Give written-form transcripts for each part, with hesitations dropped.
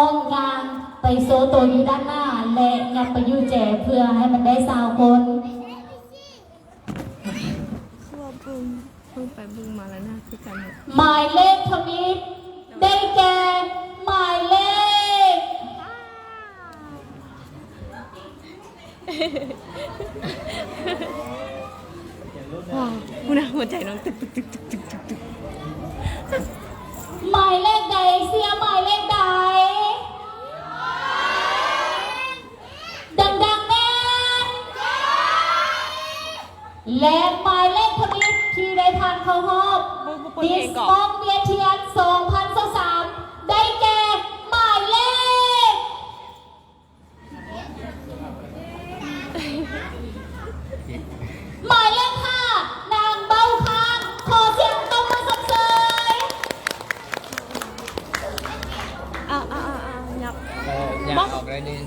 องงานไปโซโตอยู่ด้านหน้าและยับไปอยู่แจเพื่อให้มันได้สาวคน ชั่วบึ้งไปบึ้งมาแล้วนะคือกันหมด หมายเลขทวิตได้แก่หมายเลขว้าวคุณนะหัวใจน้องตึกตึกตึกตึกตึกตึกตึก หมายเลขใดเสียหมายเลขใดดังๆแน่และหมายเลขทวิตที่ได้ผ่านเข้ารอบดิสมองเบียเทียน2023ได้แก่หมายเลขหมายเลข5นางเบาคางขอเสียงตบมือส่งเสริม ยับ อยากออกเลยนึง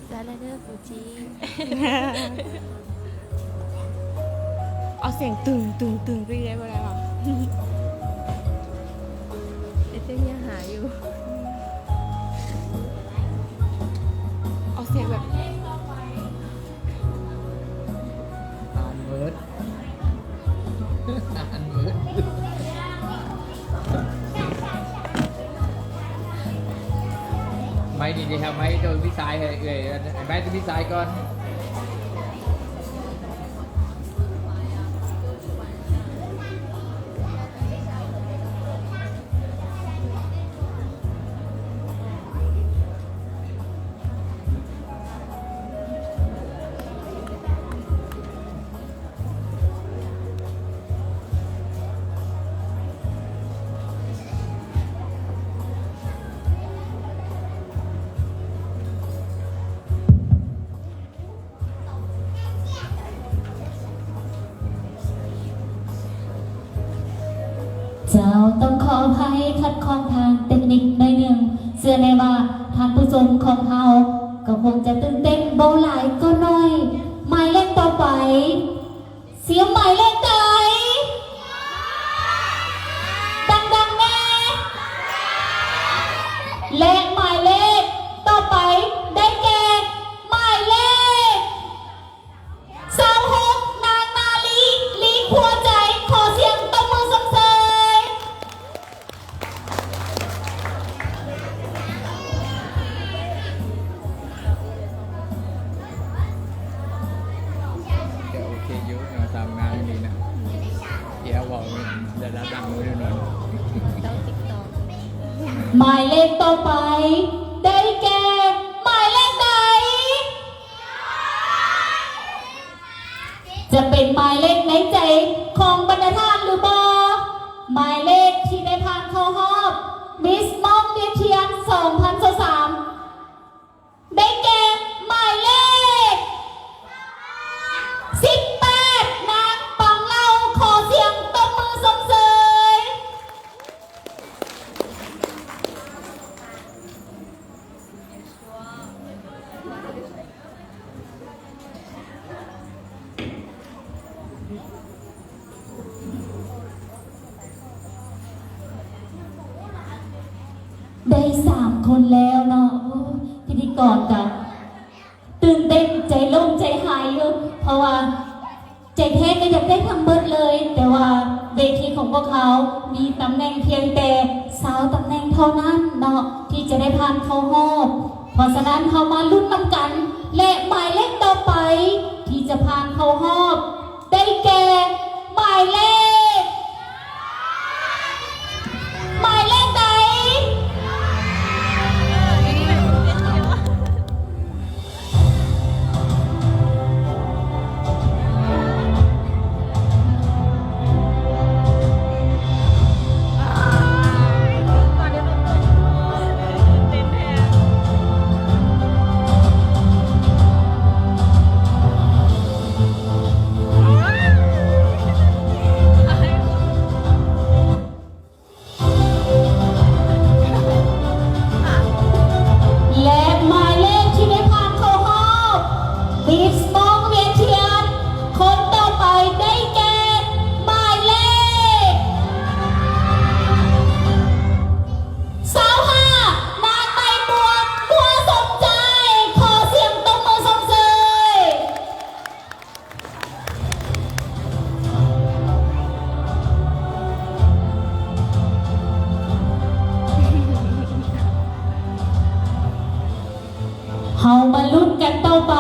ได้แล้วเด้อฟูจิเอาเสียงตึงตึงตึงไปได้บ่ได้ป่ะไอเต้นยังหาอยู่เอาเสียงแบบ อ่านเวิร์ดอ่านเวิร์ดmáy đi theo máy tôi biết sai hay máy tôi biết sai con เจ้าต้องขออภัยขัดข้องทางเทคนิคหน่อยหนึ่งเชื่อในว่าท่านผู้ชมของเราก็คงจะตื่นเต้นเบาหลายก็น้อยหมายเลขต่อไปเสียงหมายเลขใดดังๆแน่และหมายเลขต่อไปได้แก่หมายเลข26นางนาลีลีขัวใจขอเสียงตบมือส่งเสริม จะโอเคอยู่ตามงานนี้นะเดี๋ยวบอกจะดังมือด้วยหน่อย ต้องติ๊กต๊อก หมายเลขต่อไปได้แก่หมายเลขใดจะเป็นหมายเลขในใจของบรรดาท่านหรือบ่หมายเลขที่ได้ผ่านเข้ารอบมิสมองเดียเทียน2023ได้แก่หมายเลข18นางปังเล่าขอเสียงตบมือส่งเสริม ได้3 คนแล้วเนาะโอ้พิธีกรกับตื่นเต้นใจโล่งใจหายอยู่เพราะว่าใจแท้ก็อยากได้ทั้งเบิดเลย แต่ว่าเวทีของพวกเขามีตำแหน่งเพียงแต่20 ตำแหน่งเท่านั้นเนาะที่จะได้ผ่านเข้ารอบเพราะฉะนั้นเขามาลุ้นนำกัน และหมายเลขต่อไป ที่จะผ่านเข้ารอบได้แก่หมายเลขหมายเลขใด เ เขามาลุ้นกันต่อไป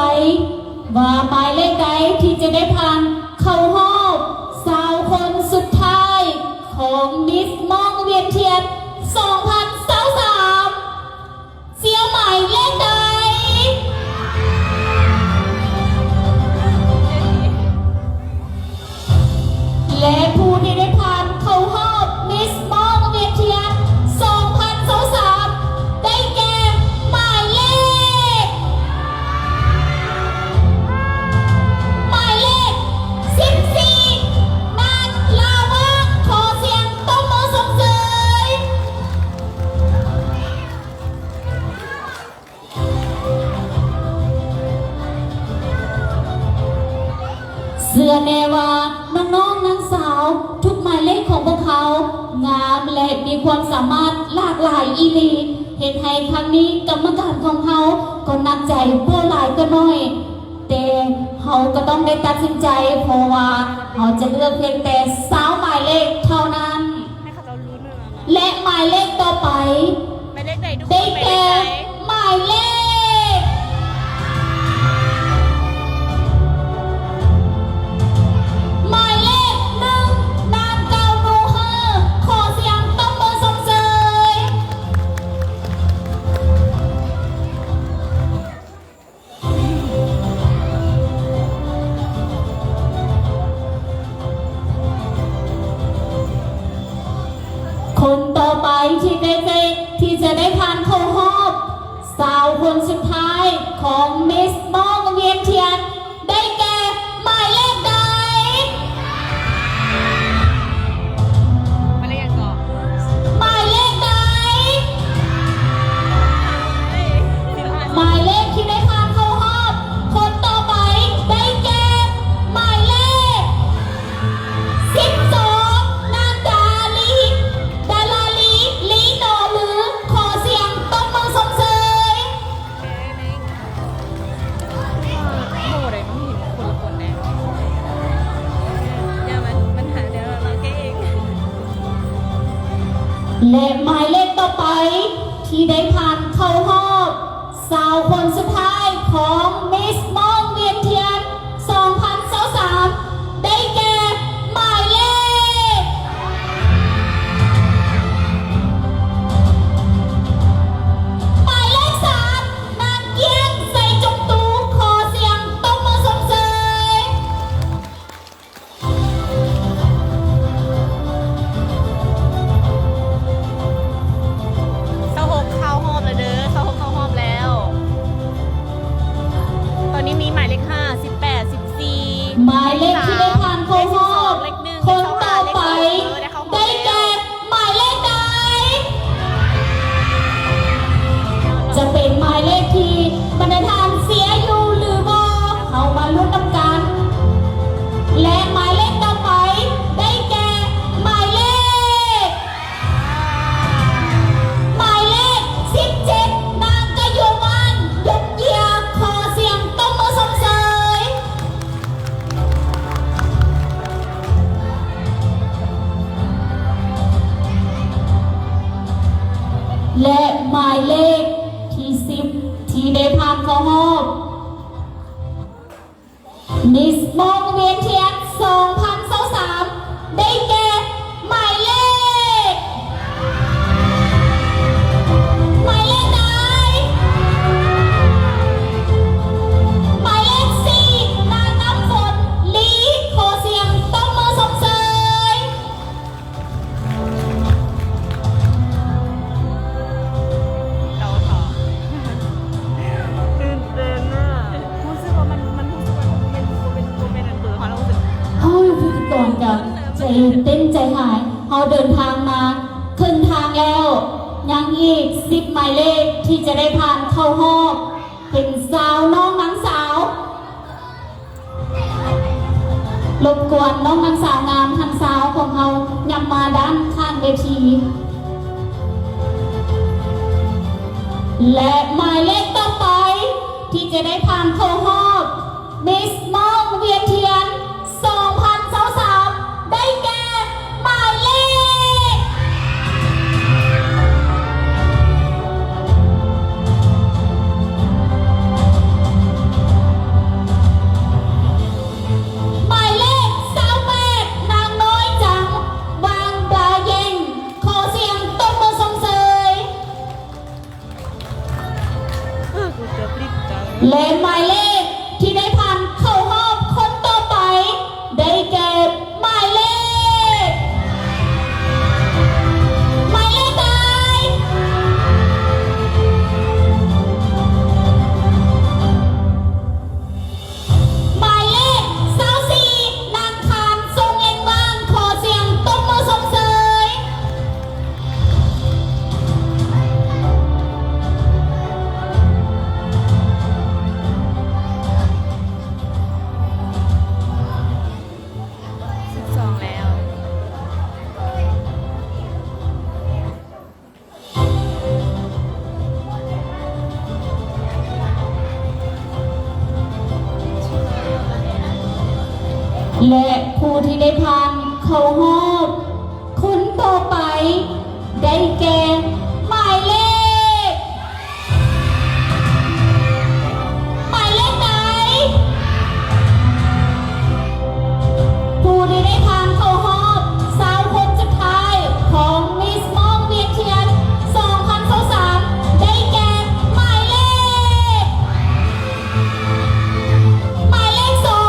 ว่าหมายเลขใดที่จะได้ผ่านเข้ารอบสาวคนสุดท้ายของมิสมองเวียนเทียน2023เสียหมายเลขใด และผู้ที่ได้ผ่านเข้ารอบมิสมองเวียนเทียน2023ได้แก่หมายเลข14นางลาวาขอเสียงตบมือส่งเสริมเสื้อแนว่าน้องๆนางสาวทุกหมายเลขของพวกเขางามและมีความสามารถหลากหลายอีหลีเห็นให้ครั้งนี้กรรมการของเขาก็หนักใจพวกหลายก็น้อย แต่เขาก็ต้องได้ตัดสินใจเพราะว่าเขาจะเลือกเพียงแต่สาวหมายเลขเท่านั้น ให้เขารู้เรื่องนะ และหมายเลขต่อไป หมายเลขใดทุกค ได้ นหมายเล แก่ ขใด หมายเลขหมายเลข1นางเกาโนเฮอร์ขอเสียงตบมือส่งเสริมคนต่อไปที่จะได้ผ่านเข้ารอบสาวคนสุดท้ายของมิสมองเวียนเทียนได้แก่หมายเลขใด หมายเลขอย่างก่อน หมายเลขใด เฮ้ย15 หมายเลขที่ได้ผ่านเข้ารอบคนต่อไปได้แก่หมายเลข12นางดาราลีลีโนหรือขอเสียงตบมือส่งเสริม โอ้เลยน้องหินคนละคนแน่อย่ามันหาเดี๋ยวเราแก้เอง และหมายเลขต่อไปที่ได้ผ่านเข้ารอบสาวคนสุดท้ายของมิสมองเวียนเทียน2023ได้แก่หมายเลขหมายเลข3นางเกียงใส่จงตูขอเสียงตบมือส่งเสริม เสาหกเข้าห้องแล้วเด้อเสาหกเข้าห้องแล้ว ตอนนี้มีหมายเลข5 18 14 หมายเลขที่ได้ผ่านเข้ารอบ เลข1 คนต่อไปได้แก่หมายเลขใด จะเป็นหมายเลขที่บรรทานเสียอยู่หรือบ่เข้ามาลุ้นนำกัน และหมายเลขต่อไปได้แก่หมายเลข หมายเลข17นางกะโยวันยกเยียขอเสียงตบมือส่งเสริม และหมายเลขที่10ที่ได้ผ่านเข้ารอบมิสมองเวียนเทียน2023ได้แก่หมายเลขหมายเลขใดหมายเลข4นางน้ำฝนลีขอเสียงตบมือส่งเสริม เราถอตื่นเต้นอ่ะรู้สึกว่ามันรู้สึกว่าเป็นอันเบอร์เขาเรารู้สึก เฮ้ยพิธีกรกับใจเต้นใจหายเขาเดินทางมาครึ่งทางแล้ว ยังอีก10หมายเลขที่จะได้ผ่านเข้ารอบเป็นสาวน้องนางสาวรบกวนน้องนางสาวงามทันสาวของเรานำมาด้านข้างเวที และหมายเลขต่อไปที่จะได้ผ่านเข้ารอบมิสมองเวียนเทียน2023ได้แก่หมายเลข และหมายเลขที่ได้ผ่านเข้ารอบคนต่อไปได้แก่หมายเลขใดหมายเลข24นางคานทรงเล็งว่างขอเสียงตบมือส่งเสย 12แล้ว และผู้ที่ได้ผ่านเข้ารอบคนต่อไป ได้แก่หมายเลขใดผู้ที่ได้ผ่านเข้ารอบสาวคนสุดท้ายของมิสมองเวียนเทียน2023ได้แก่หมายเลข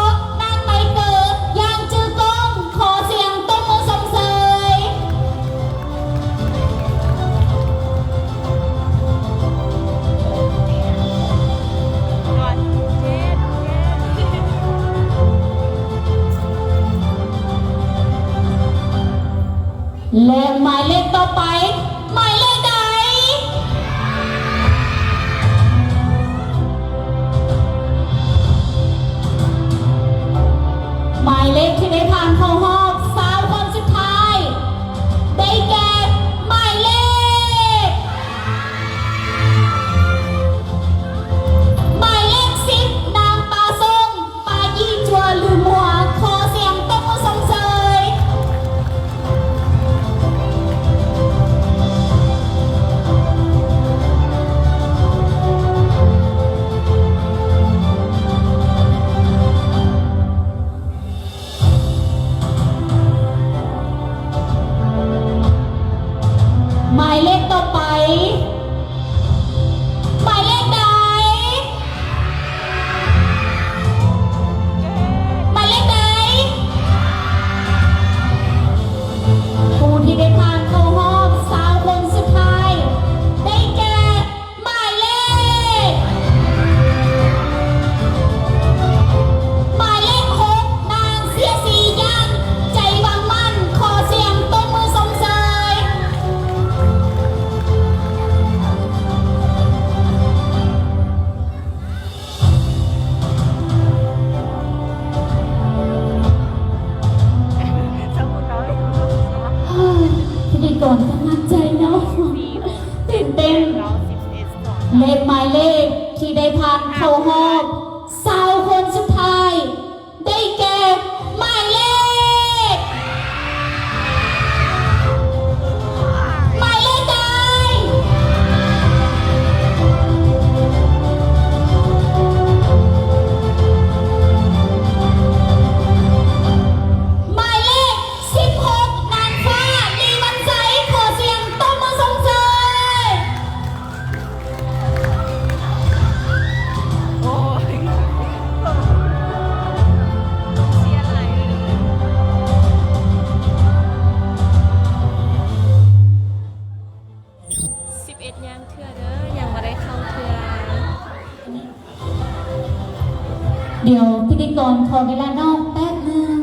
2นางไม่เกิดยางจือกล้องขอเสียงตบมือส่งเสย ก่อนเจ็ด และหมายเลขต่อไป หมายเลขใดหมายเลขที่ได้ผ่านเข้ารอบสาวคนสุดท้าย ได้แก่หมายเลข 10นางปาส้มปายี่จัวลืมหัวขอเสียงตบมือส่งเสย หมายเลขต่อไป หมายเลขใดหมายเลขใดผู้ที่ได้ผ่านเข้ารอบสาวคนสุดท้าย ได้แก่หมายเลข 6นางเสียสีย่างใจวางมั่นขอเสียงตบมือส่งเสย พิธีกรกำลังใจเนาะตื่นเต้น เรา11ก่อน เลขหมายเลขที่ได้ผ่านเข้ารอบสาวคนสุดท้าย ได้แก่หมายเลข หมายเลขใดหมายเลข16นางฟ้าลีวันใสขอเสียงตบมือส่งเสย โอ้ยต้องเชียร์อะไร11ยังเทื่อเด้อยังไม่ได้เข้าเทื่อ เดี๋ยวพิธีกรขอเวลานอกแป๊บนึง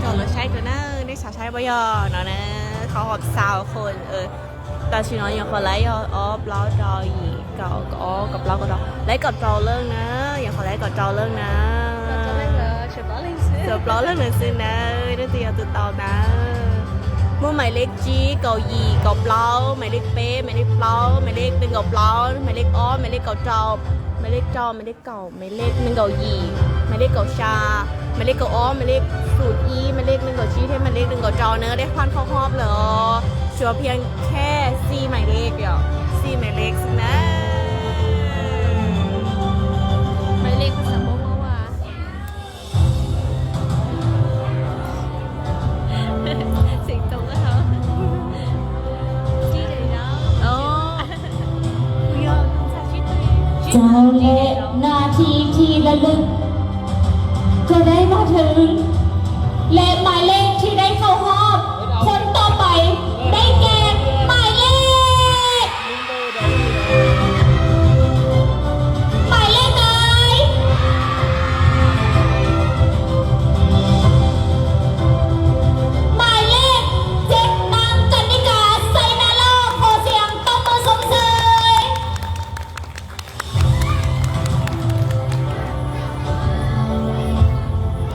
ก่อนเราใช้ก่อนนะได้สาวใช้บยอเนาะนะเขาหอบสาวคนแต่ชิน้อยยังคนไล่ออฟล้อจออีเก่าก็อ๋อกับเราก็ดอไล่กับจอเรื่องนะยังคนไล่กับจอเรื่องนะเสือปล้อเรื่องหนึ่งซื้อนะได้ตีเอาตัวเตานะเมื่อหมายเลขจีเก่ายีเก่าปล้อหมายเลขเป๊หมายเลขปล้อหมายเลขหนึ่งเก่าปล้อหมายเลขอ้อหมายเลขเก่าจอหมายเลขจอหมายเลขเก่าหมายเลขหนึ่งเก่ายีหมายเลขเก่าชาหมายเลขเก่าอ้อหมายเลขสูตรอีหมายเลขหนึ่งเก่าชีเท่หมายเลขหนึ่งเก่าจอเนื้อได้พันเข้ารอบเหรอชัวร์เพียงแค่4หมายเลขเดียว4หมายเลขสินะหมายเลขภาษาโมโมว่า เจ้าและนาทีที่ระลึก ก็ได้มาถึง และหมายเลขที่ได้เข้ารอบ คนต่อไปได้แก่หมายเลข หมายเลขไหนหมายเลข7นางกันนิกาไซนาโลขอเสียงตบมือส่งเสริม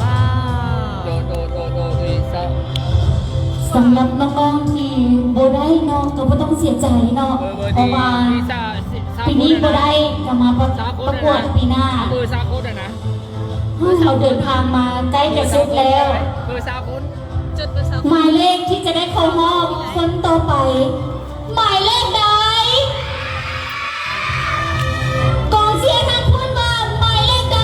ว้าว โดอีซะ สำหรับน้องๆที่โบได้เนาะก็บ่ต้องเสียใจเนาะเพราะว่าปีนี้โบได้ก็มาประกวดปีหน้า เบอร์ซาโคดนะ เราเดินทางมาใกล้จะสุดแล้ว เบอร์ซาโคด จุดประสงค์ หมายเลขที่จะได้เข้ารอบคนต่อไป หมายเลขใดกองเชียร์ทางพูดมาหมายเลขใด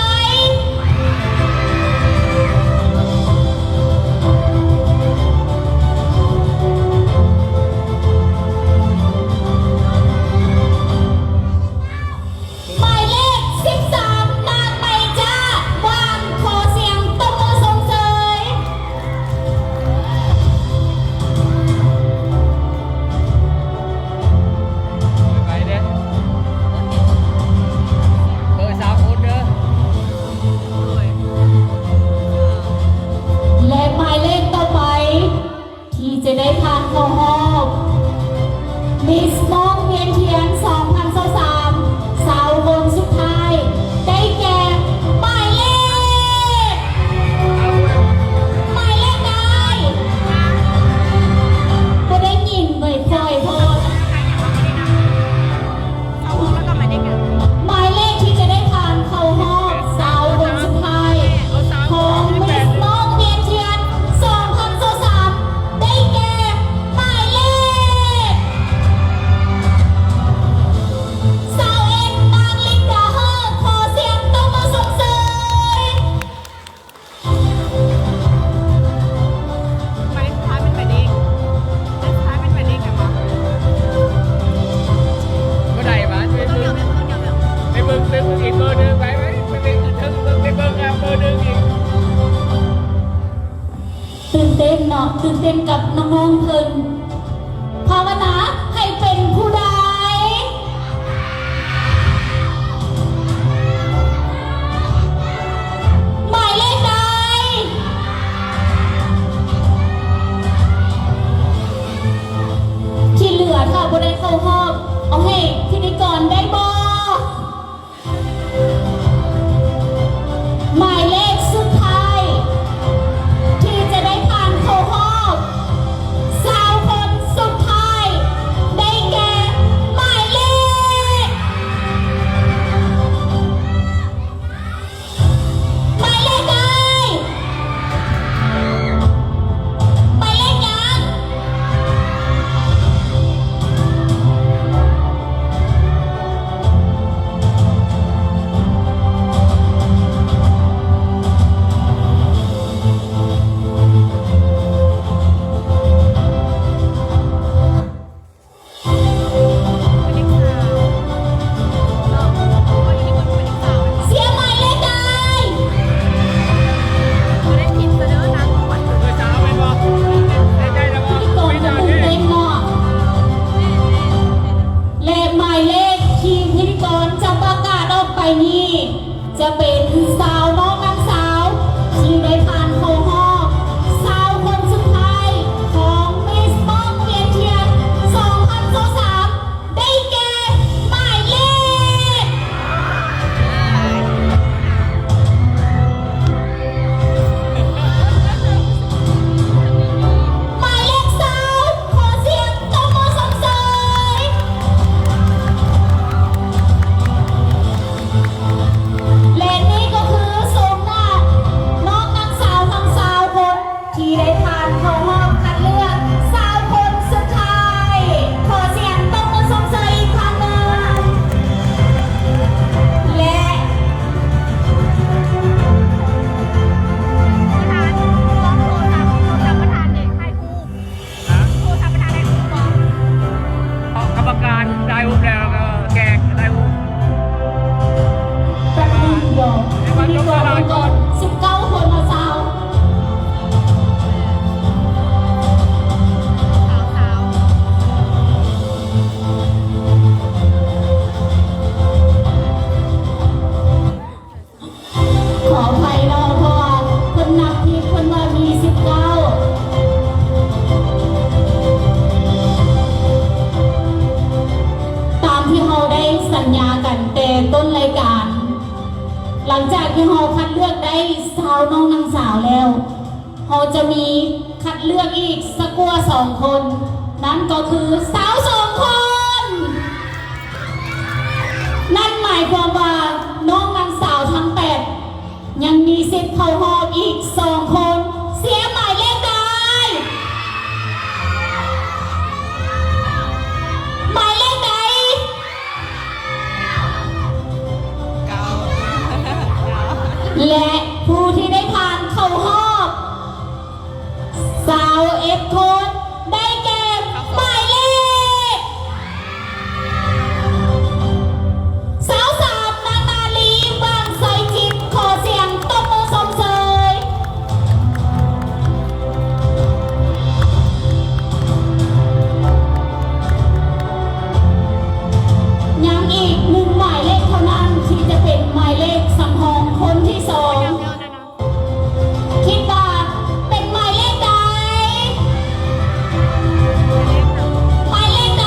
หมายเลข13นางไมจ้าวางขอเสียงตบมือส่งเสริม ไปเด้อเบอร์ซาโคดเด้อ และหมายเลขต่อไป ที่จะได้ผ่านเข้ารอบมิสมองเวียนเทียน 2023 สาววงสุดท้าย ได้แก่หมายเลข หมายเลขใดก็ได้ยินเอ่ยพลอยโพด เอาวงแล้วก็หมายเลขหนึ่ง หมายเลขที่จะได้ผ่านเข้ารอบสาววงสุดท้ายของมิสมองเวียนเทียน 2023 ได้แก่หมายเลข สาวเอ็นนางลินดาเฮอขอเสียงตบมือส่งเสริม หมายเลขสุดท้ายเป็นหมายเลขเลขสุดท้ายเป็นหมายเลขแบบว่า เมื่อใดวะไปเบิ่งอีกเบอร์หนึ่งไปถึงไปเบิ่งเบอร์หนึ่งอีก ตื่นเต้นเนาะตื่นเต้นกับน้องๆเพิ่นภาวนาให้เป็นผู้ใดหมายเลขใดที่เหลือถ้าบ่ได้เข้ารอบเอาให้พิธีกรได้บ่หมายเลขสุดท้าย ที่จะได้ผ่านเข้ารอบสาวคนสุดท้าย ได้แก่ ที่เราคัดเลือกได้สาวน้องนางสาวแล้วเราจะมีคัดเลือกอีกสักกว่า2 คน นั่นก็คือสาว2 คน นั่นหมายความว่าน้องนางสาวทั้ง8ยังมีสิทธิ์เข้ารอบอีก2 คน เสียหมายเลขใดหมายเลขใด เก้า และผู้ที่ได้ผ่านเข้ารอบสาวF คนได้แก่หมายเลขสาว3นางนาลีบางไซจิตขอเสียงตบมือส่งเสยยังอีก1 หมายเลขเท่านั้นที่จะเป็นหมายเลขสำรองคนที่ 2 คิดว่าเป็นหมายเลขใดหมายเลขใด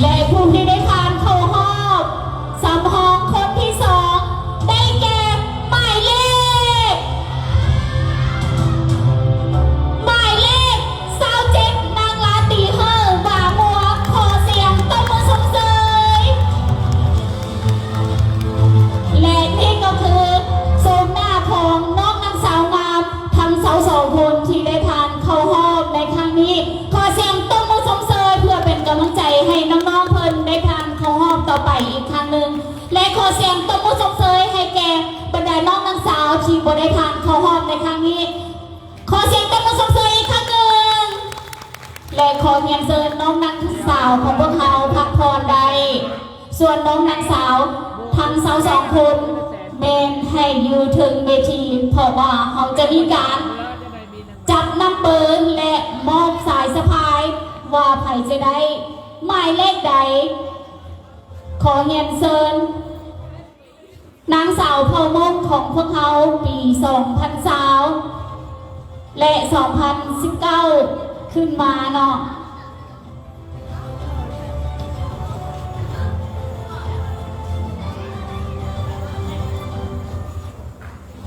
และผู้ที่ได้ผ่านเข้ารอบสำรองคนที่ 2ได้แก่หมายเลข27นางลาตีเฮอร์บ่ามัวขอเสียงตบมือส่งเสย และนี่ก็คือโซมหน้าของน้องนางสาวงามทั้งสาว2 คนที่ได้ผ่านเข้ารอบในครั้งนี้ขอเสียงตบมือส่งเสยเพื่อเป็นกำลังใจให้น้องๆเพิ่นได้ผ่านเข้ารอบต่อไปอีกครั้งหนึ่งและขอเสียงตบมือส่งเสยให้แก่บรรดาน้องนางสาวที่บ่ได้ผ่านเข้ารอบในครั้งนี้ขอเสียงตบมือส่งเสยอีกครั้งหนึ่งและขอเรียนเชิญน้องนางสาวของพวกเราพักผ่อนใดส่วนน้องนางสาวทั้งสาว2 คนเมนให้อยู่ถึงเวทีเพราะว่าเขาจะมีการจับนับเบอร์และมอบสายสะพายว่าใครจะได้หมายเลขใด ขอเรียนเชิญนางสาวเผ่ามงของพวกเขาปี2020และ2019ขึ้นมาเนาะ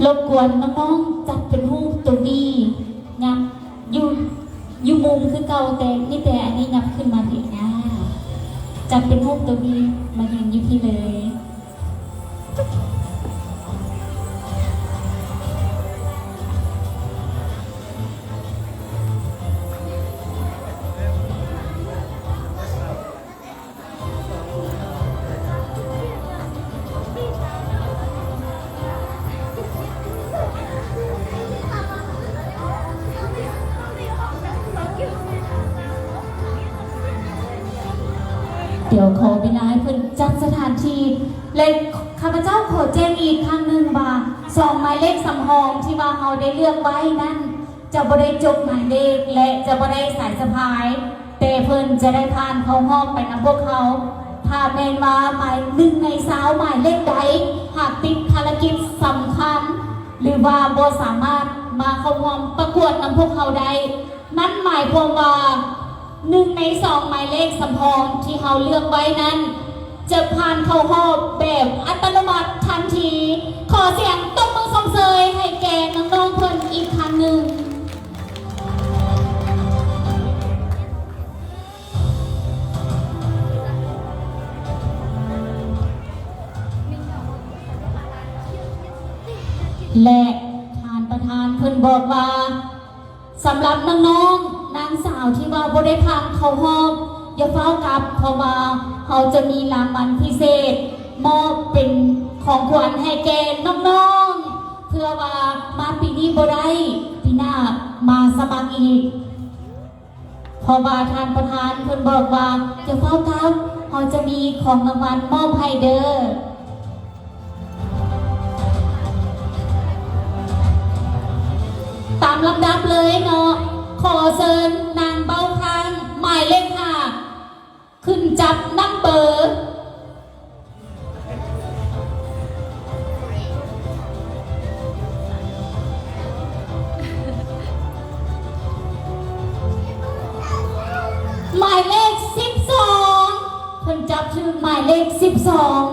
รบกวนน้องๆจัดเป็นรูปตัวดียับอยู่มุมคือเก่าแต่นี่แต่อันนี้ยับขึ้นมาถึงนะจัดเป็นรูปตัวดีมายืนอยู่ที่เลย เดี๋ยวขอเวลาให้เพื่อนจัดสถานที่และข้าพเจ้าขอแจ้งอีกครั้งหนึ่งว่า2 หมายเลขสำรองที่ว่าเราได้เลือกไว้นั้นจะบ่ได้จบหมายเลขและจะบ่ได้สายสะพายแต่เพิ่นจะได้ผ่านเข้ารอบไปกับพวกเขาถ้าแม่นว่าหมาย1 ใน 20หมายเลขใดหากติดภารกิจสำคัญหรือว่าบ่สามารถมาเข้าร่วมประกวดนำพวกเขาได้นั่นหมายความว่า1 ใน 2หมายเลขสำรองที่เขาเลือกไว้นั้นจะผ่านเข้ารอบแบบอัตโนมัติทันทีขอเสียงตบมือส่งเสยให้แก่น้องๆเพิ่นอีกครั้งหนึ่งและท่านประธานเพิ่นบอกว่าสำหรับน้องๆนางสาวที่ว่าบ่ได้ผ่านเข้ารอบอย่าเฝ้ากลับเพราะว่าเขาจะมีรางวัลพิเศษมอบเป็นของขวัญให้แก่น้องๆเพื่อว่ามาปีนี้บ่ได้ปีหน้ามาสมัครอีกเพราะว่าท่านประธานเพิ่นบอกว่าอย่าเฝ้ากลับเขาจะมีของรางวัลมอบให้เด้อตามลำดับเลยเนาะขอเชิญนางเบ้าคางหมายเลข5ขึ้นจับนับเบอร์หมายเลข12เพิ่น อง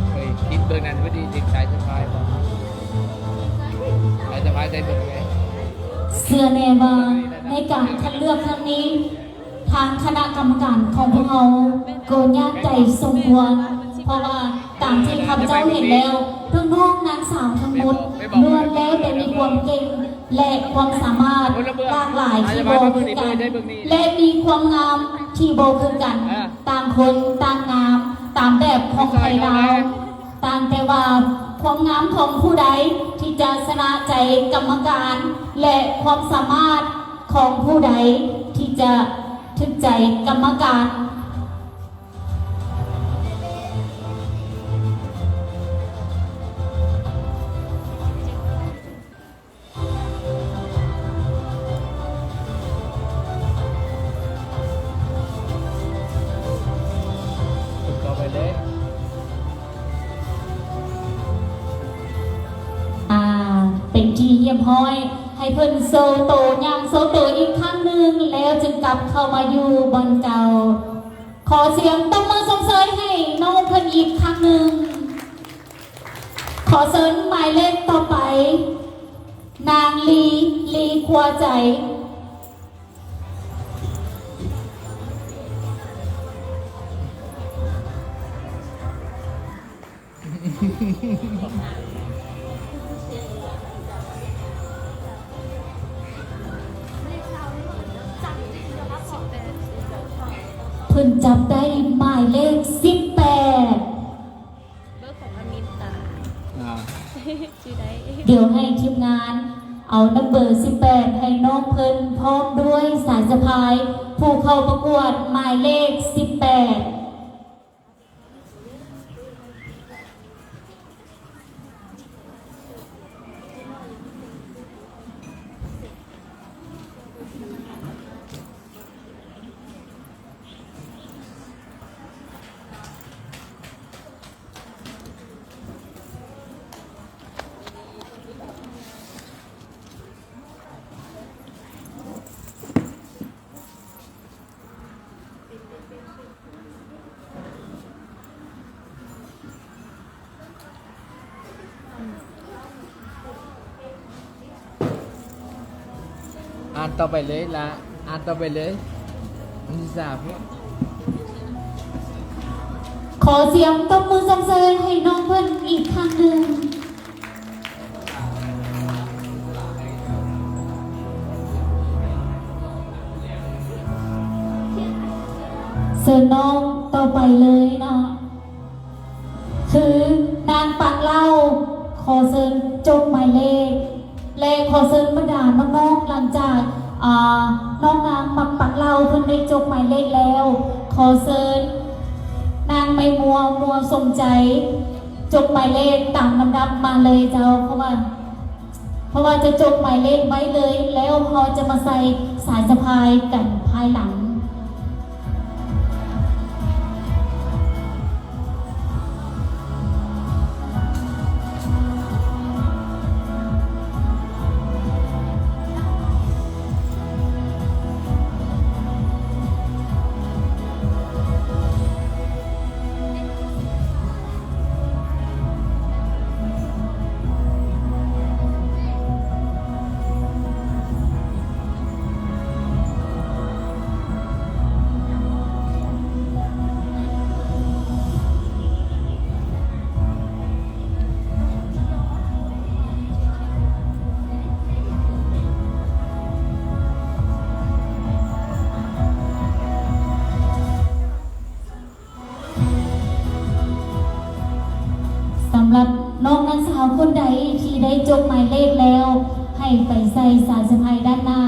เคยคิดเบอร์นั้นไม่ดีติดสายสะพายป่ะสายสะพายใจเบอร์ไง เสื้อแน่ว่าในการคัดเลือกครั้งนี้ ทางคณะกรรมการของพวกเราโกนยากใจสมควรเพราะว่าตามที่ข้าพเจ้าเห็นแล้วทั้งน้องนางสาวทั้งหมดล้วนแล้วแต่มีความเก่งและความสามารถหลากหลายที่โบคือกันและมีความงามที่โบคือกันต่างคนต่างงามตามแบบของใครเราต่างแต่ว่าความงามของผู้ใดที่จะชนะใจกรรมการ และความสามารถของผู้ใดที่จะถึกใจกรรมการ ฝึกต่อไปเลย เป็นที่เยี่ยมห้อย ให้เพิ่นโซโตย่างโซโตอีกครั้งหนึ่งแล้วจึงกลับเข้ามาอยู่บนเก่า ขอเสียงตบมือส่งเสริมให้น้องเพิ่นอีกครั้งหนึ่ง ขอเสริญหมายเลขต่อไป นางลีครัวใจ เพิ่นจับได้หมายเลข18 เบอร์ของอมินตา ชื่อได้ เดี๋ยวให้ทีมงานเอานัมเบอร์18 ให้น้องเพิ่นพร้อมด้วยสายสะพาย ผู้เข้าประกวดหมายเลข18 อ่านต่อไปเลยละอ่านต่อไปเลยมันจะทราบเพื่อ ขอเสียงตบมือส่งเสริมให้น้องเพิ่นอีกครั้งหนึ่ง เสิร์น้องต่อไปเลยเนาะคือนางปักเล่า ขอเสิร์จบหมายเลข และขอเสิร์บรรดาน้องๆหลังจากน้องนางปักเล่าเพิ่นได้จบหมายเลขแล้ว ขอเสิร์นางไม่มัวสมใจ จบหมายเลขตามลำดับมาเลยเจ้าเพราะว่าจะจบหมายเลขไว้เลย แล้วพอจะมาใส่สายสะพายกันภายหลัง สำหรับน้องนักสาวคนใดที่ได้จบหมายเลขแล้ว ให้ไปใส่สายสะพายด้านหน้า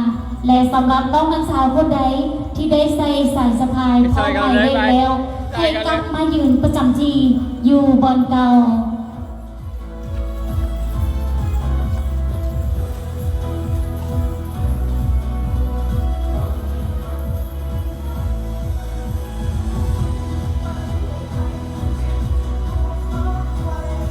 และสำหรับน้องนักสาวคนใดที่ได้ใส่สายสะพายพร้อมหมายเลขแล้ว ให้กลับมายืนประจำที่อยู่บนเก่า ข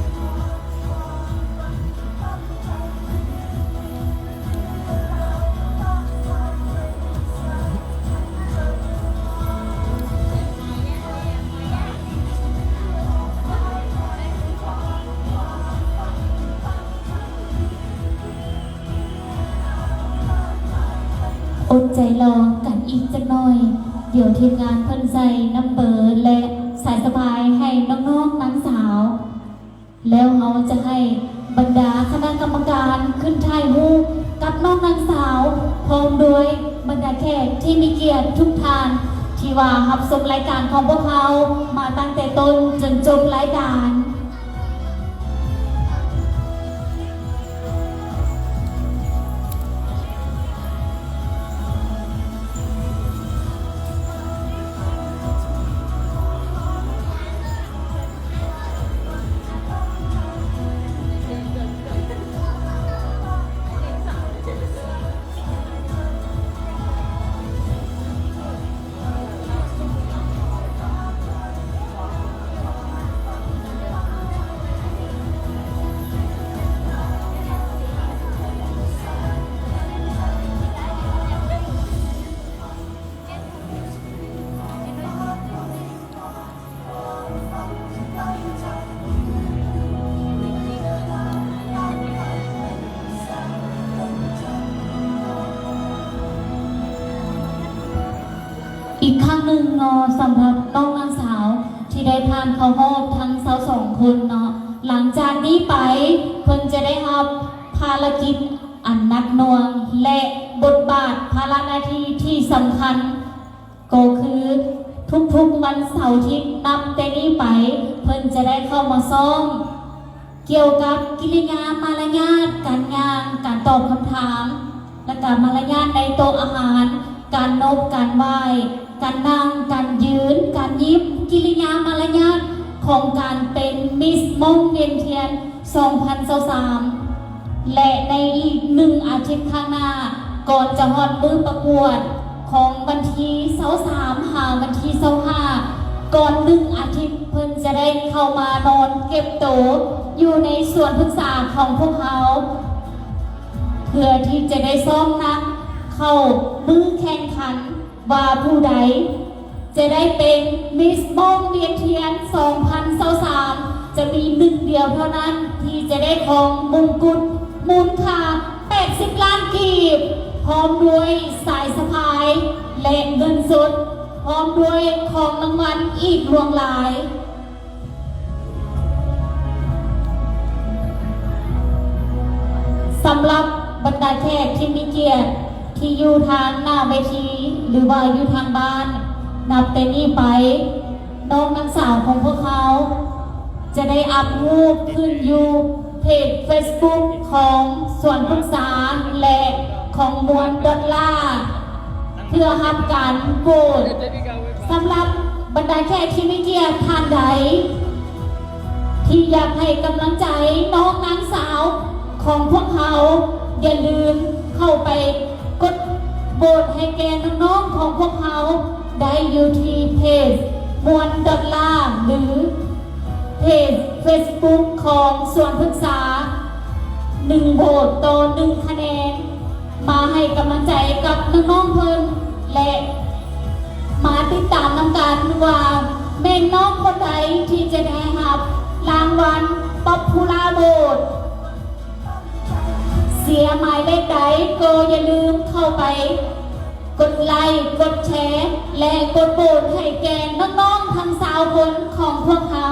อดใจรอกันอีกจักหน่อย เดี๋ยวทีมงานเพิ่นใส่น้ำเบอร์และสายสะพายให้น้องๆนางสาว แล้วเขาจะให้บรรดาคณะกรรมการขึ้นถ่ายรูปกับน้องนางสาว พร้อมด้วยบรรดาแขกที่มีเกียรติทุกท่านที่ว่ารับชมรายการของพวกเขามาตั้งแต่ต้นจนจบรายการ อีกครั้งหนึ่งเนาะสำหรับน้องนางสาวที่ได้ผ่านเข้ารอบทั้งสองคนเนาะหลังจากนี้ไปเพิ่นจะได้รับภารกิจอันหนักหน่วงและบทบาทภาระหน้าที่ที่สำคัญ ก็คือทุกๆวันเสาร์อาทิตย์นับแต่นี้ไป เพิ่นจะได้เข้ามาซ้อมเกี่ยวกับกิริยามารยาทการงานการตอบคำถาม และการมารยาทในโต๊ะอาหารการนบการไหว้การนั่งการยืนการยิ้มกิริยามารยาทของการเป็นมิสมงเวียนเทียน 2023 และในอีก1 อาทิตย์ข้างหน้า ก่อนจะฮอดมื้อประกวดของวันที่23หาวันที่25ก่อน1 อาทิตย์เพิ่นจะได้เข้ามานอนเก็บโต๊ะอยู่ในส่วนปรึกษาของพวกเขาเพื่อที่จะได้ซ้อมนักเข้ามือแข่งขันว่าผู้ใดจะได้เป็นมิสมงเวียนเทียน 2023 จะมี1 เดียวเท่านั้นที่จะได้ครองมงกุฎมูลค่า80 ล้านกีบพร้อมด้วยสายสะพายและเงินสดพร้อมด้วยของรางวัลอีกหลวงหลายสำหรับบรรดาแขกที่มีเกียรติที่อยู่ทางหน้าเวทีหรือว่าอยู่ทางบ้านนับแต่นี้ไปน้องนางสาวของพวกเขาจะได้อัพรูปขึ้นอยู่เพจ Facebook ของส่วนปรึกษาและของมวลดอลลาร์เพื่อรับการโหวตสำหรับบรรดาแขกที่มีเกียรติท่านใดที่อยากให้กำลังใจน้องนางสาวของพวกเขาอย่าลืมเข้าไปกดโหวตให้แกน้องๆของพวกเขาได้อยู่ที่เพจมวลดอลลาร์หรือเพจ Facebook ของส่วนปรึกษา1 โหวตต่อ 1 คะแนนมาให้กำลังใจกับน้องๆเพิ่นและมาติดตามนำกันว่าแม่น้องคนใดที่จะได้รับรางวัลป๊อปปูล่าโหวตเสียหมายเลขใดก็อย่าลืมเข้าไปกดไลค์กดแชร์และกดโหวตให้แก่น้องๆทั้ง3 คนของพวกเขา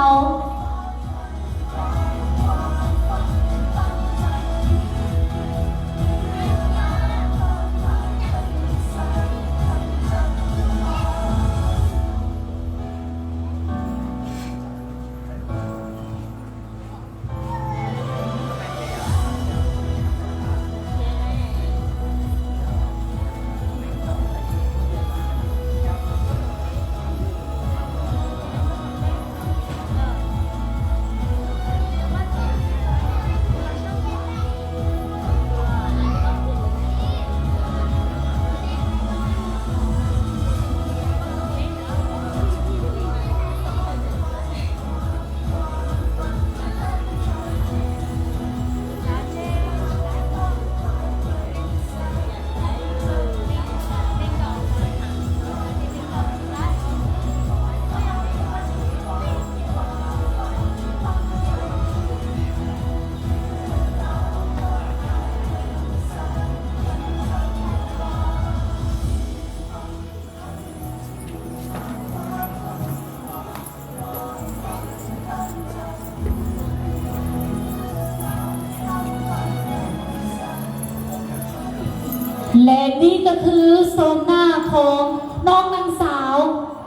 และนี่ก็คือโซมหน้าของน้องนางสาว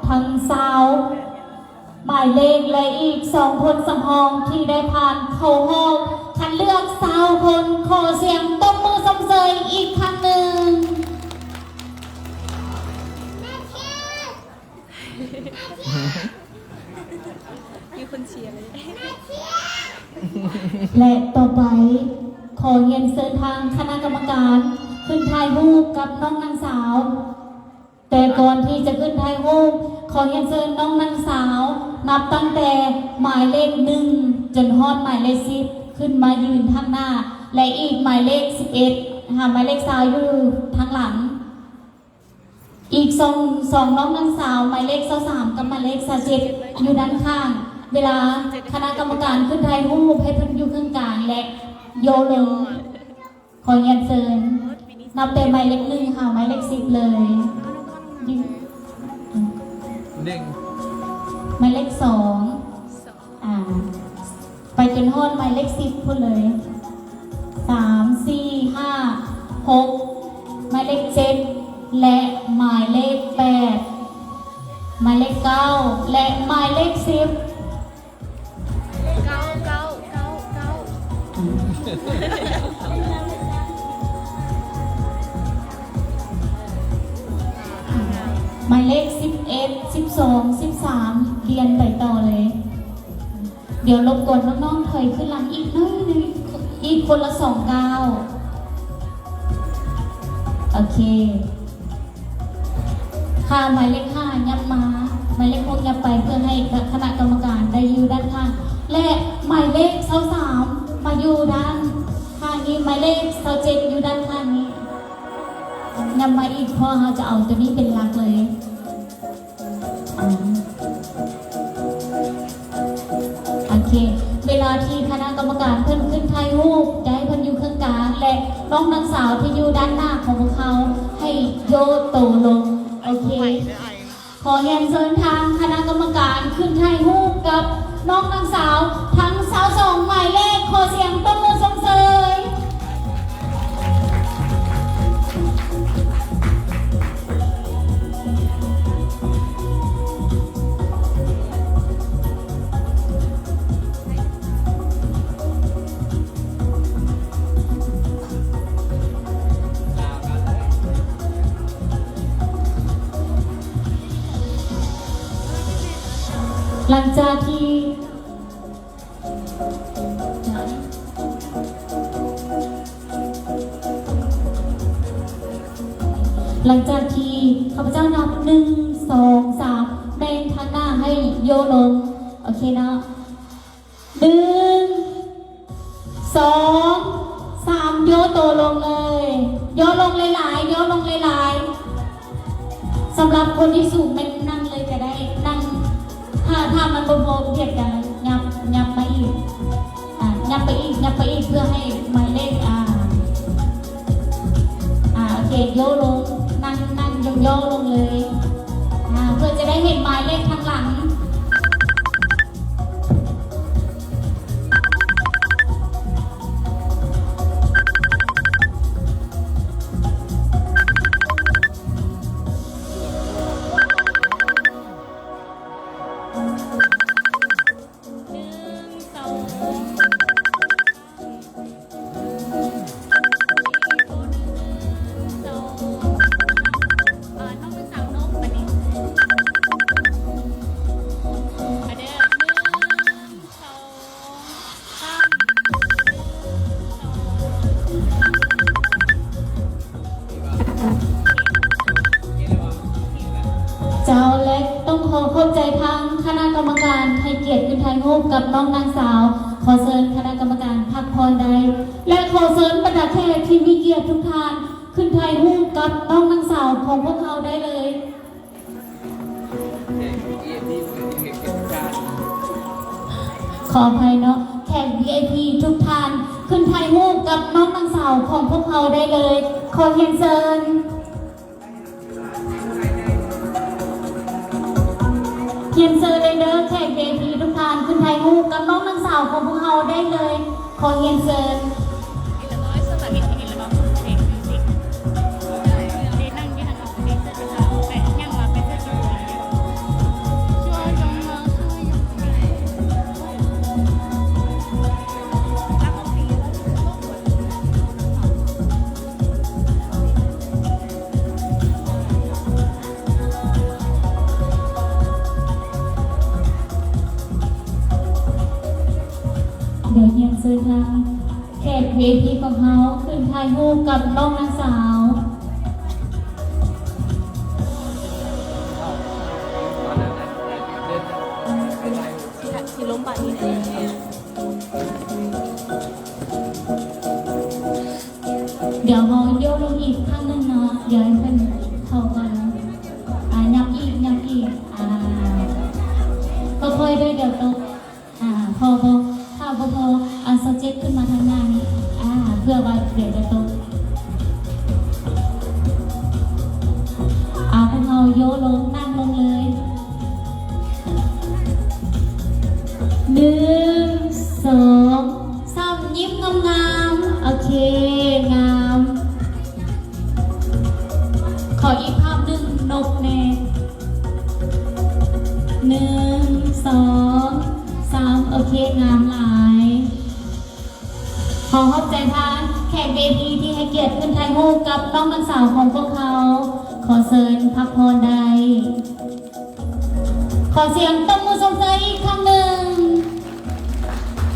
ทั้งสาวหมายเลขและอีก2 คนสำรองที่ได้ผ่านเข้ารอบคัดเลือก20 คนขอเสียงตบมือส่งเสริมอีกครั้งหนึ่ง มีคนเชียร์เลย และต่อไปขอเรียนเชิญทางคณะกรรมการขึ้นถ่ายรูปกับน้องนางสาว แต่ก่อนที่จะขึ้นถ่ายรูปขอเรียนเชิญน้องนางสาว นับตั้งแต่หมายเลข1จนฮอดหมายเลข10ขึ้นมายืนทางหน้า และอีกหมายเลข11หมายเลข20อยู่ทางหลัง อีกสองน้องนางสาวหมายเลข23กับหมายเลข27อยู่ด้านข้าง เวลาคณะกรรมการขึ้นถ่ายรูปให้เพิ่นอยู่ข้างกลางและโยลงขอเรียนเชิญนับแต่หมายเลข1ค่ะหมายเลข10เลยยืน หนึ่ง หมายเลข2ไปจนฮอดหมายเลข10พุ่นเลย3 4 5 6หมายเลข7และหมายเลข8หมายเลข9และหมายเลข10 เก้า หมายเลข11 12 13เรียนไปต่อเลย เดี๋ยวรบกวนน้องๆถอยขึ้นหลังอีกน้อยนึงอีกคนละ2 ก้าวโอเคค่ะหมายเลข5ยับมาหมายเลข6ยับไปเพื่อให้คณะกรรมการได้อยู่ด้านข้างและหมายเลข23มาอยู่ด้านข้างนี้หมายเลข27อยู่ด้านข้างนี้ยับมาอีกเพราะเราจะเอาตัวนี้เป็นหลักเลยโอเคเวลาที่คณะกรรมการเพิ่นขึ้นถ่ายรูปจะให้เพิ่นอยู่ข้างกลางและน้องนางสาวที่อยู่ด้านหน้าของพวกเขาให้โยโตลงโอเคขอเรียนเชิญทางคณะกรรมการขึ้นถ่ายรูปกับน้องนางสาวทั้ง22หมายเลขขอเสียงตบมือส่งเสริมหลังจากที่ข้าพเจ้านับ1 2 3ในทางหน้าให้โยลงโอเคนะ1 2 3โยโตลงเลยโยลงหลายๆโยลงหลายๆสำหรับคนที่สูงเป็นนั่งเลยจะได้นั่งถ้ามันโบเทียบกันยับไปอีกยับไปอีกเพื่อให้หมายเลขโอเคโยลงนั่งโยลงเลยเพื่อจะได้เห็นหมายเลขข้างหลังเจ้าเล็กต้องขอขอบใจทางคณะกรรมการให้เกียรติขึ้นถ่ายรูปกับน้องนางสาวขอเชิญคณะกรรมการพักผ่อนได้และขอเชิญบรรดาแขกที่มีเกียรติทุกท่านขึ้นถ่ายรูปกับน้องนางสาวของพวกเขาได้เลยขออภัยเนาะแขก VIP ทุกท่านขึ้นถ่ายรูปกับน้องนางสาวของพวกเขาได้เลยขอเรียนเชิญเขียนเซอร์เรเดอร์แขก VIP ทุกท่านขึ้นถ่ายรูปกับน้องนางสาวของพวกเขาได้เลยขอเรียนเชิญ VIP ของเขาขึ้นถ่ายรูปกับน้องนางสาว ที่ล้มบาดนี้เลย เดี๋ยวเราโยกลงอีกข้างหนึงเนาะเดี๋ยวให้เพิ่นเข้ากันยับอีกค่อยๆด้วยเดี๋ยวตกพอถ้าพอsubject ขึ้นมาทางหน้านี้เพื่อว่าเดี๋ยวจะตกพวกเราโยกลงนั่งลงเลย1 2 3ยิ้มงามๆโอเคงามขออีกภาพหนึ่งนกแน่1 2 3โอเคงามหลายขอขอบใจทานแขก VIP ที่ให้เกียรติขึ้นถ่ายรูปกับน้องนางสาวของพวกเขาขอเชิญพักผ่อนได้ขอเสียงตบมือส่งใจอีกครั้งหนึ่ง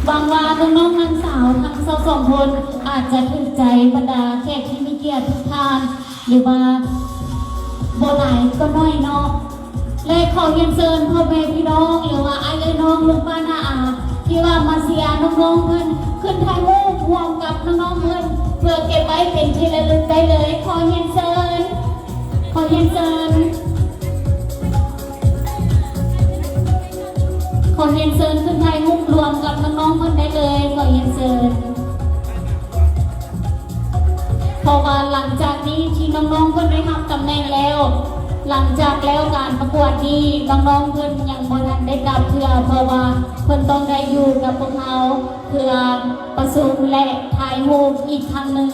หวังว่าน้องๆนางสาวทั้งสองคนอาจจะถึงใจบรรดาแขกที่มีเกียรติทุกท่านหรือว่าบ่หลายก็น้อยเนาะและขอเรียนเชิญพ่อแม่พี่น้องหรือว่าไอ้เลยน้องลูกบ้านน้าอาที่ว่ามาเสียน้องๆเพิ่นขึ้นถ่ายรูปรวมกับน้องๆเพิ่นเพื่อเก็บไว้เป็นที่ระลึกได้เลยขอเรียนเชิญขอเรียนเชิญขึ้นถ่ายรูปรวมกับน้องๆเพิ่นได้เลยขอเรียนเชิญเพราะว่าหลังจากนี้ที่น้องๆเพิ่นได้รับตำแหน่งแล้วหลังจากแล้วการประกวดนี้น้องๆเพิ่นยังบ่ทันได้กลับเพราะว่าเพิ่นต้องได้อยู่กับพวกเราเพื่อประชุมและถ่ายรูปอีกครั้งหนึ่ง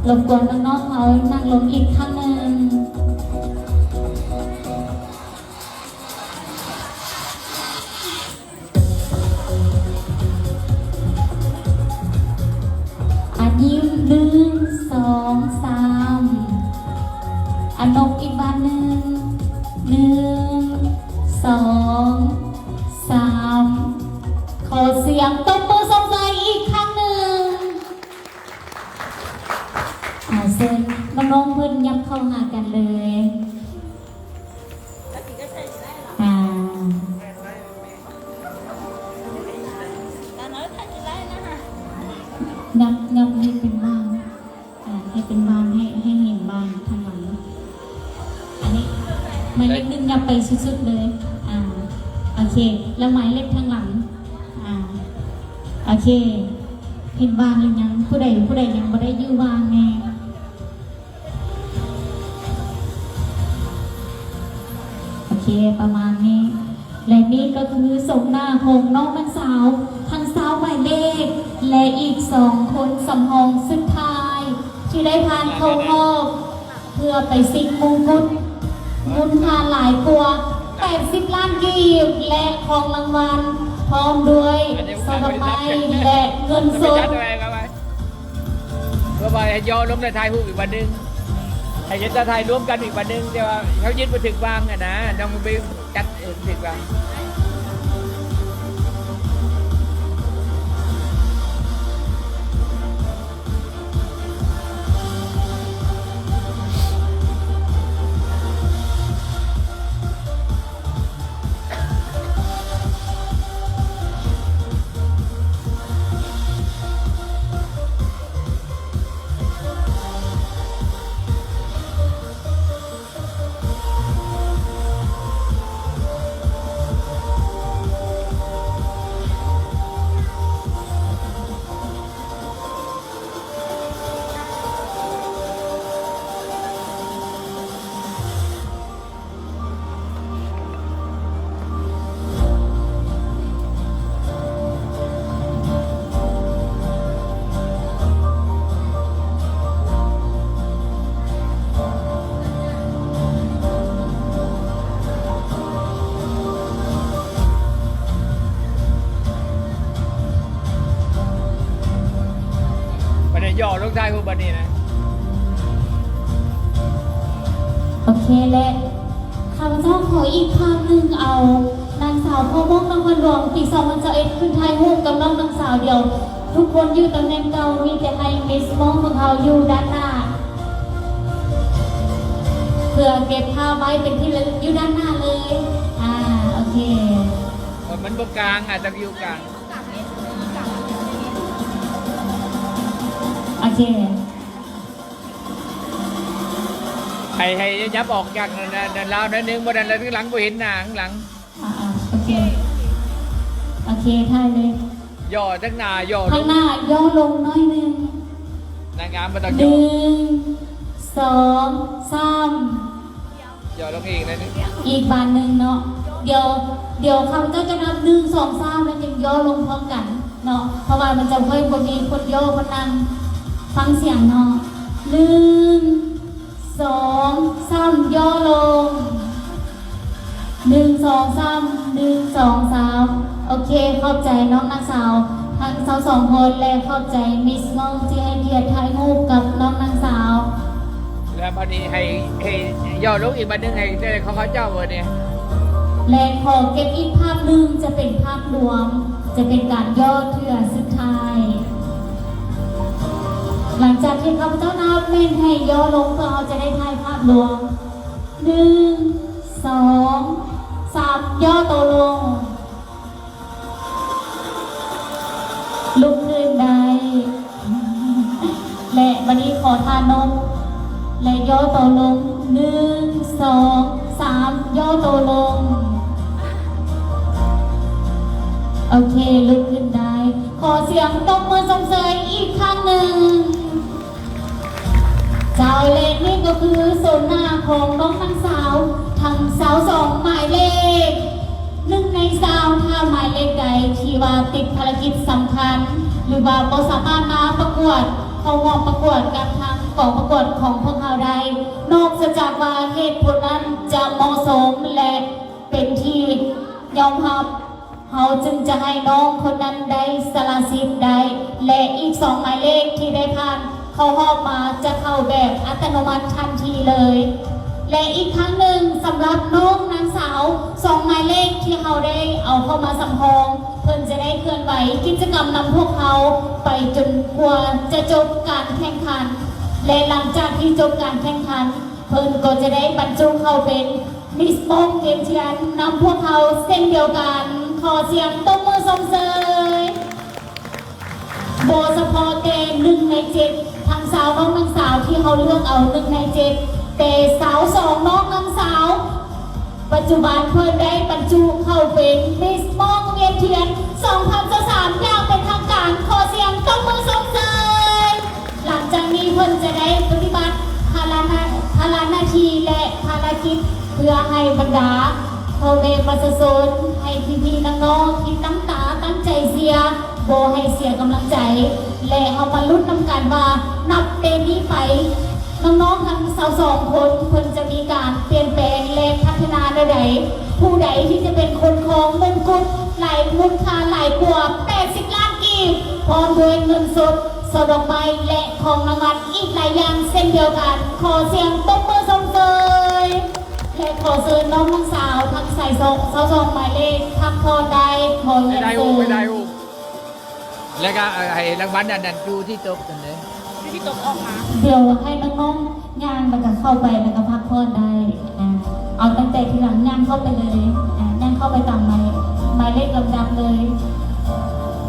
รบกวนน้องๆเขานั่งลงอีกครั้งหนึ่งยิ้ม1 2 3นกอีกบ้านหนึ่ง1 2 3ขอเสียงตบมือส่งใจอีกครั้งหนึ่งเชิญน้องๆเพื่อนยับเข้าหากันเลยยับให้เป็นบ้านให้เป็นบ้านให้เห็นบ้านทางหลังอันนี้หมายเลขหนึ่งยับไปสุดๆเลยโอเคแล้วหมายเลขทางหลังโอเคเห็นบ้านหรือยังผู้ใดยังไม่ได้ยื้อบ้านแน่โอเคประมาณนี้และนี่ก็คือสมหน้าของน้องนางสาวทั้งสาวหมายเลขและอีก2 คนสำรองสุดท้ายที่ได้ผ่านเข้ารอบเพื่อไปซิงมงกุฎมูลค่าหลายกว่า80 ล้านกีบและของรางวัลพร้อมด้วยสดอกไม้และเงินสดก็ไปย่อล้มในไทยหูอีกวันนึงให้ยันจะไทยร่วมกันอีกวันนึงแต่ว่าเขายึดมาถึงวางนะน้องไปจัดถึงวางย่อลงท้ายหูบันนี้นะโอเคและ อีกภาพหนึ่งเอานางสาวพ่อมกนครหลวงปี2021ขึ้นไทยฮูกกับน้องนางสาวเดียว ทุกคนอยู่ตำแหน่งเก่ามีแต่ให้มิสมองของเขาอยู่ด้านหน้าเพื่อเก็บภาพไว้เป็นที่ระลึกอยู่ด้านหน้าเลยโอเค มันบนกลางอาจจะอยู่กลาง โอเค ให้ยับออกจากด้านลาวนั่นนึงบนด้านหลังบ่เห็นหน้าข้างหลัง โอเคโอเคถ่ายเลย ย่อทั้งหน้าย่อล ข้าง ง หน้าย่อลงน้อยหนึง นางงามมาต้อง ห ย่อ นึ่งสองสาม ย่อลงอีกนะนึง อีกบานหนึ่งเนาะเดี๋ยวเขาจะนับ1 2 3แล้วจึงย่อลงพร้อมกันเนาะเพราะว่ามันจะค่อยบ่มีคนย่อคนนั่งฟังเสียงเนาะ1 2 3ย่อลง1 2 3 1 2 3โอเคเข้าใจน้องนางสาวทั้งสาว2 คนและเข้าใจมิสมองที่ให้เกียรติถ่ายรูปกับน้องนางสาว แล้วบัดนี้ให้ย่อลงอีกบัดนึงให้เขาเจ้าเบอร์เนี่ย และขอเก็บอีกภาพหนึ่งจะเป็นภาพรวม จะเป็นการย่อเทื่อสุดท้าย หลังจากที่ข้าพเจ้านับเม่นให้ย่อลงเพื่อเราจะได้ถ่ายภาพรวม1 2 3ย่อตัวลง ลุกขึ้นได้และวันนี้ขอทานมและย่อตัวลง1 2 3ย่อตัวลงโอเคลุกขึ้นได้ขอเสียงตบมือส่งเสริมอีกครั้งหนึ่งเจ้าเลนนี่ก็คือโซนหน้าของน้องทั้งสาวทั้งสาว2หมายเลข1 ในสาวถ้าหมายเลขใดที่ว่าติดภารกิจสำคัญหรือว่าบ่สามารถมาประกวดเข้าร่วมประกวดกับทางกองประกวดของพวกเราได้นอกจากว่าเหตุผลนั้นจะเหมาะสมและเป็นที่ยอมรับเขาจึงจะให้น้องคนนั้นได้สละสิทธิ์ได้และอีก2หมายเลขที่ได้ผ่านเข้ารอบมาจะเข้าแบบอัตโนมัติทันทีเลยและอีกครั้งหนึ่งสำหรับน้องนางสาว2หมายเลขที่เขาได้เอาเข้ามาสำรองเพื่อนจะได้เคลื่อนไหวกิจกรรมนำพวกเขาไปจนกว่าจะจบการแข่งขันและหลังจากที่จบการแข่งขันเพื่อนก็จะได้บรรจุเข้าเป็นมิสมองเกมเชียนนำพวกเขาเส้นเดียวกันขอเสียงตบมือส่งเสริมโบสพอเต1 ใน 7ทั้งสาวน้องนางสาวที่เขาเลือกเอา1 ใน 7แต่สาว2น้องนางสาวปัจจุบันเพิ่นได้บรรจุเข้าเป็นมิสมองเวียนเทียน2023อย่างเป็นทางการขอเสียงตบมือส่งเสริมหลังจากนี้เพิ่นจะได้ปฏิบัติภาระหน้าที่และภารกิจเพื่อให้บรรดาเขาเรียนมาสนให้พี่ๆน้องๆที่ตั้งตาตั้งใจเสียโบให้เสียกำลังใจและเอามาลุ้นนำกันว่านับเต็มนี้ไปน้องๆทั้ง22 คนควรจะมีการเปลี่ยนแปลงและพัฒนาใดๆผู้ใดที่จะเป็นคนของมงกุฎหลายมูลค่าหลายกว่า80 ล้านกีบพร้อมด้วยเงินสดดอกไม้และของรางวัลอีกหลายอย่างเช่นเดียวกันขอเสียงตบมือส่งเสริมและขอเชิญน้องทั้งสาวทั้งสาย2หมายเลขพักพรได้ขอเรียน ไม่ได้ เชิ อู ญ ไม่ได้อูแล้วก็ให้รางวัลนั่นดูที่ตกกันเลย ที่ตกออกมา เดี๋ยวให้น้องๆงานแล้วก็เข้าไปแล้วก็พักพรได้เอาตั้งแต่ทีหลังงานเข้าไปเลยงานเข้าไปตามหมายเลขลำดับเลย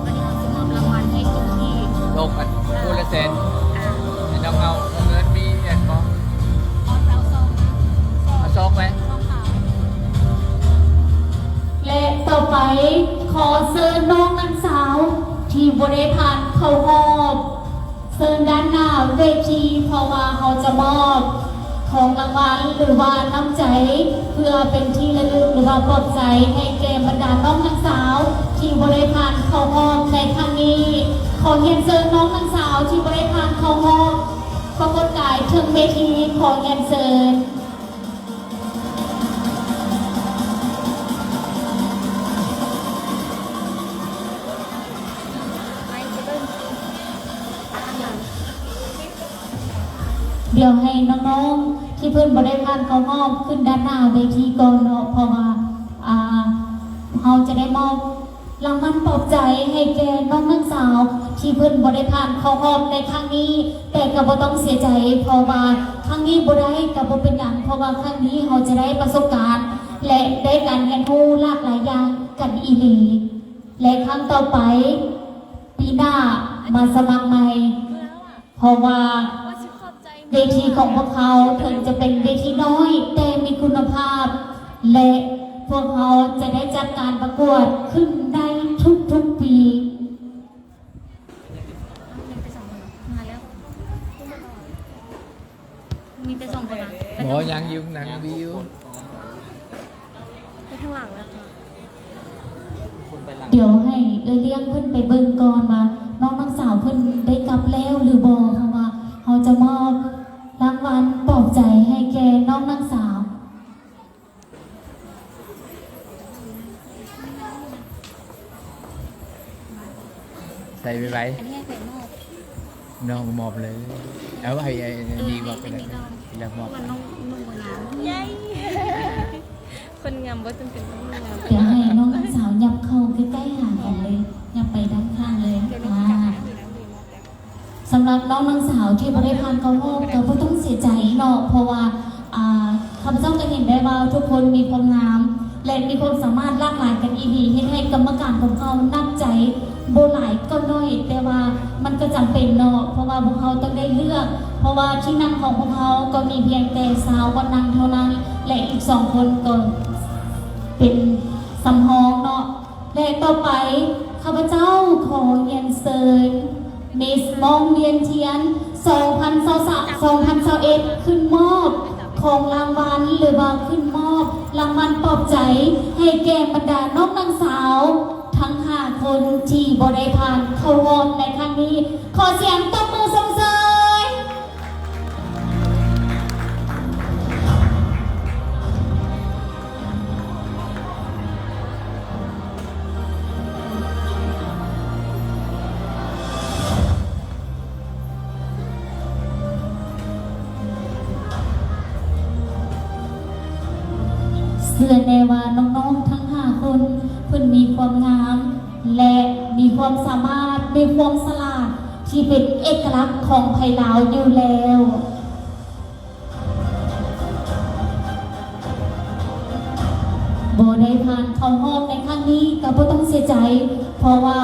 วันนี้เราจะมอบรางวัลให้ทุกที่ ตกกันคนละแสนให้น้องเอาเงินมีเงินบอก ออนเสาซอง เอาซอกไหม ซองขาว และต่อไปขอเชิญน้องนางสาวที่บริพานเข้ารอบเชิญด้านหน้าเวทีเพราะว่าเขาจะมอบของรางวัลหรือว่าน้ำใจเพื่อเป็นที่ระลึกหรือว่าปลอบใจให้แก่บรรดาน้องนางสาวที่บริพานเข้ารอบในครั้งนี้ขอเรียนเชิญน้องนางสาวที่บริพานเข้ารอบปรากฏกายถึงเวทีขอเรียนเชิญ เดี๋ยวให้น้องๆ ที่เพิ่นบ่ได้ผ่านเข้ามอบขึ้นด้านหน้าเวทีก่อนเนาะเพราะว่าเราจะได้มอบรางวัลปลอบใจให้แก่น้องนักสาวที่เพิ่นบ่ได้ผ่านเข้ารอบในครั้งนี้แต่ก็บ่ต้องเสียใจเพราะว่าครั้งนี้บ่ได้ก็บ่เป็นหยังเพราะว่าครั้งนี้เราจะได้ประสบการณ์และได้การเรียนรู้หลากหลายอย่างกันอีหลีและครั้งต่อไปปีหน้ามาสมัครใหม่เพราะว่าเวทีของพวกเขาถึงจะเป็นเวทีน้อยแต่มีคุณภาพและพวกเขาจะได้จัดการประกวดขึ้นได้ทุกๆปีมีแต่ส่งคนนะ หมอยังยุ่งหนังวิว ไปข้างหลังแล้วค่ะ เดี๋ยวให้เลี้ยงเพิ่นไปเบิ่งก่อนมาน้องนักสาวเพิ่นได้กลับแล้วหรือบ่เพราะว่าเขาจะมอบรางวัลปลอบใจให้แก่น้องนักสาว ใส่ไปไว้ อันนี้ให้ใส่มอบ น้องมอบเลยเอาให้ดีกว่ากันนะแล้วมอบ มันน้องบ่งาม ยัยคนงามบ่จำเป็นต้องงาม เดี๋ยวให้น้องนักสาวยับเข้าใกล้ๆหากันเลยยับไปด้านข้างเลยสำหรับน้องนักสาวที่บ่ได้ผ่านเข้ารอบก็บ่ต้องเสียใจเนาะเพราะว่าข้าพเจ้าก็เห็นได้ว่าทุกคนมีความงามและมีความสามารถหลากหลายกันอีดีเฮ็ดให้กรรมการของเขานักใจบ่หลายก็น้อยแต่ว่ามันก็จำเป็นเนาะเพราะว่าพวกเขาต้องได้เลือกเพราะว่าที่นั่งของพวกเขาก็มีเพียงแต่สาววันนั่งเท่านั้นและอีก2คนก็เป็นสำรองเนาะและต่อไปข้าพเจ้าขอเรียนเชิญมิสมองเวียนเทียน2021ขึ้นมอบของรางวัลหรือว่าขึ้นมอบรางวัลปลอบใจให้แก่บรรดาน้องนางสาวทั้ง5คนที่บ่ได้ผ่านเข้ารอบในครั้งนี้ขอเสียงตบมือส่งเสริมเชื่อแน่ว่าน้องๆทั้ง5คนเพิ่นมีความงามและมีความสามารถมีความฉลาดที่เป็นเอกลักษณ์ของไทยลาวอยู่แล้วบ่ได้ผ่านเข้ารอบในครั้งนี้ก็บ่ต้องเสียใจเพราะว่า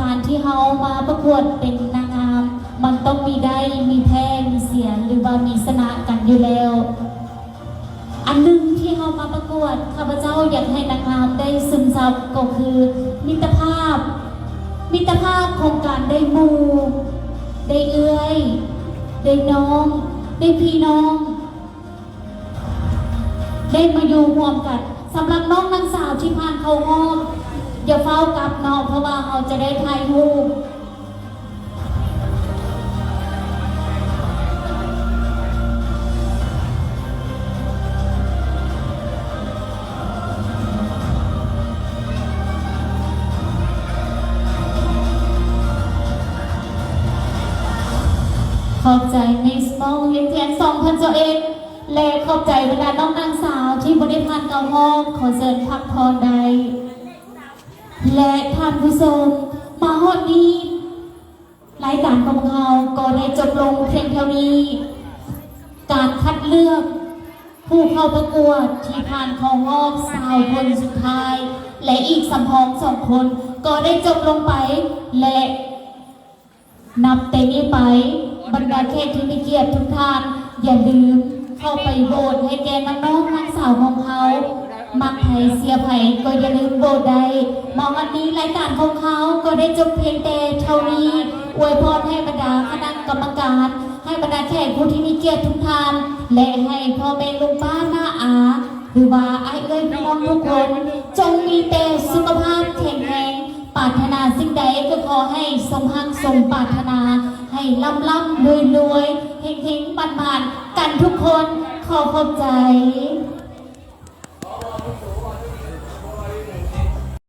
การที่เฮามาประกวดเป็นนางงามมันต้องมีได้มีแพ้มีเสียหรือว่ามีชนะกันอยู่แล้วอันหนึ่งที่เรามาประกวดข้าพเจ้าอยากให้นางงามได้ซึมซับก็คือมิตรภาพของการได้หมู่ได้เอื้อยได้น้องได้พี่น้องได้มาอยู่ร่วมกันสำหรับน้องนางสาวที่ผ่านเข้ารอบอย่าเฝ้ากลับเนาะเพราะว่าเราจะได้ถ่ายรูปขอบใจมิสมองเวียนเทียน2021และขอบใจบรรดาน้องนางสาวที่บริพันธ์เก่าห้องขอเชิญพักพรใดและท่านผู้ชมมาฮอดนี้รายการของเราก็ได้จบลงเพียงเท่านี้การคัดเลือกผู้เข้าประกวดที่ผ่านเข้ารอบ20คนสุดท้ายและอีกสำรอง2คนก็ได้จบลงไปและนับแต่นี้ไปบรรดาแขกที่มีเกียรติทุกท่านอย่าลืมเข้าไปโหวตให้แกน้องๆนางสาวของเขามักไผ่เสียไผ่ก็อย่าลืมโหวตได้มาวันนี้รายการของเขาก็ได้จบเพียงแต่เท่านี้อวยพรให้บรรดาคณะกรรมการให้บรรดาแขกผู้ที่มีเกียรติทุกท่านและให้พ่อแม่ลุงป้าน้าอาหรือว่าไอ้เอ้ยพี่น้องทุกคนจงมีแต่สุขภาพแข็งแรงปรารถนาสิ่งใดก็ขอให้สมหังสมปรารถนาให้ร่ำรวยเฮงๆปันๆกันทุกคนขอขอบใจ